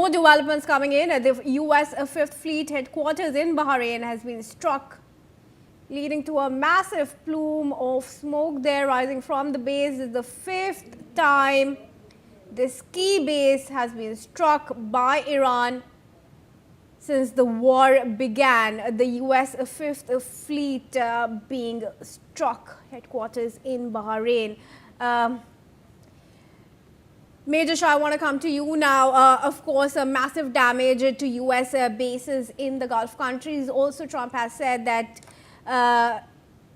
More developments coming in. The U.S. Fifth Fleet headquarters in Bahrain has been struck, leading to a massive plume of smoke there rising from the base. This is the fifth time this key base has been struck by Iran since the war began. The U.S. Fifth Fleet being struck, headquarters in Bahrain. Major Shah, I want to come to you now. Of course, a massive damage to U.S. Bases in the Gulf countries. Also, Trump has said that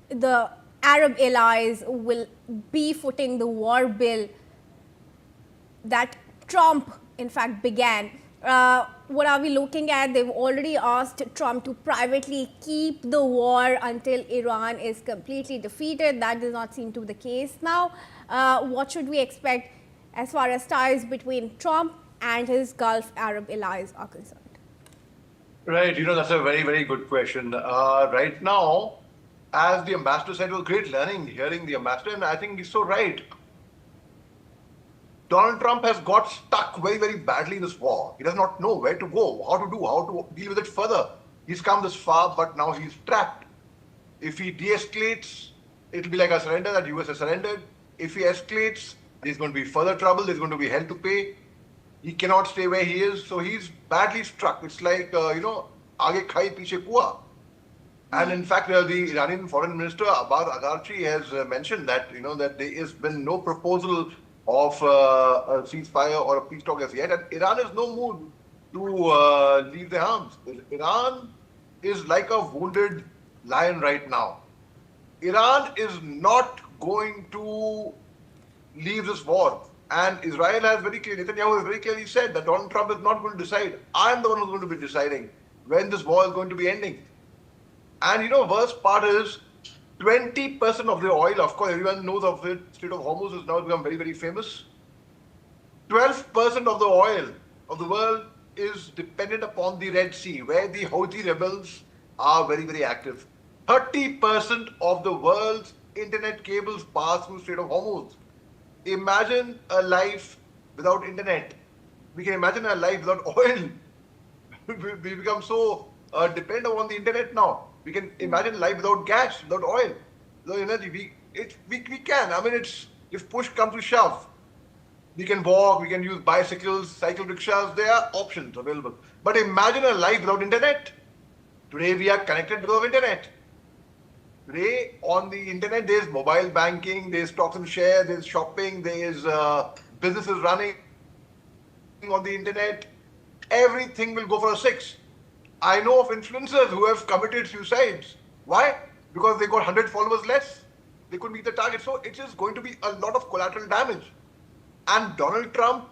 the Arab allies will be footing the war bill that Trump, in fact, began. What are we looking at? They've already asked Trump to privately keep the war until Iran is completely defeated. That does not seem to be the case now. What should we expect as far as ties between Trump and his Gulf Arab allies are concerned? Right, that's a very, very good question. Right now, as the ambassador said, it was great hearing the ambassador, and I think he's so right. Donald Trump has got stuck very, very badly in this war. He does not know where to go, how to deal with it further. He's come this far, but now he's trapped. If he de-escalates, it'll be like a surrender that US has surrendered. If he escalates, there's going to be further trouble. There's going to be hell to pay. He cannot stay where he is, so he's badly struck. It's like, aage khai piche kua. And in fact, the Iranian Foreign Minister Abbas Araghchi has mentioned that, that there has been no proposal of a ceasefire or a peace talk as yet, and Iran is no mood to leave their arms. Iran is like a wounded lion right now. Iran is not going to leave this war. And Israel has Netanyahu has very clearly said that Donald Trump is not going to decide. I'm the one who's going to be deciding when this war is going to be ending. And worst part is 20% of the oil, of course, everyone knows of it. Strait of Hormuz has now become very, very famous. 12% of the oil of the world is dependent upon the Red Sea, where the Houthi rebels are very, very active. 30% of the world's internet cables pass through Strait of Hormuz. Imagine a life without internet. We can imagine a life without oil. We become so dependent on the internet now. We can imagine life without gas, without oil, without energy. We can. I mean, if push comes to shove, we can walk, we can use bicycles, cycle rickshaws. There are options available. But imagine a life without internet. Today we are connected because of internet. Today, on the internet, there's mobile banking, there's stocks and shares, there's shopping, there's businesses running on the internet. Everything will go for a 6. I know of influencers who have committed suicides. Why? Because they got 100 followers less. They couldn't meet the target. So it is going to be a lot of collateral damage. And Donald Trump,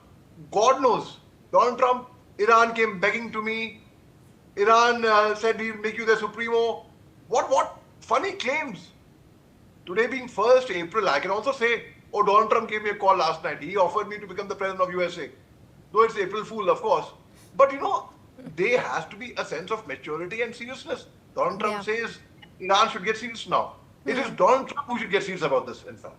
God knows, Donald Trump, Iran came begging to me. Iran said we'll make you the supremo. What? Funny claims. Today being 1st April, I can also say, Donald Trump gave me a call last night. He offered me to become the president of USA. Though it's April Fool, of course. But there has to be a sense of maturity and seriousness. Donald Trump says Iran should get serious now. It is Donald Trump who should get serious about this, in fact.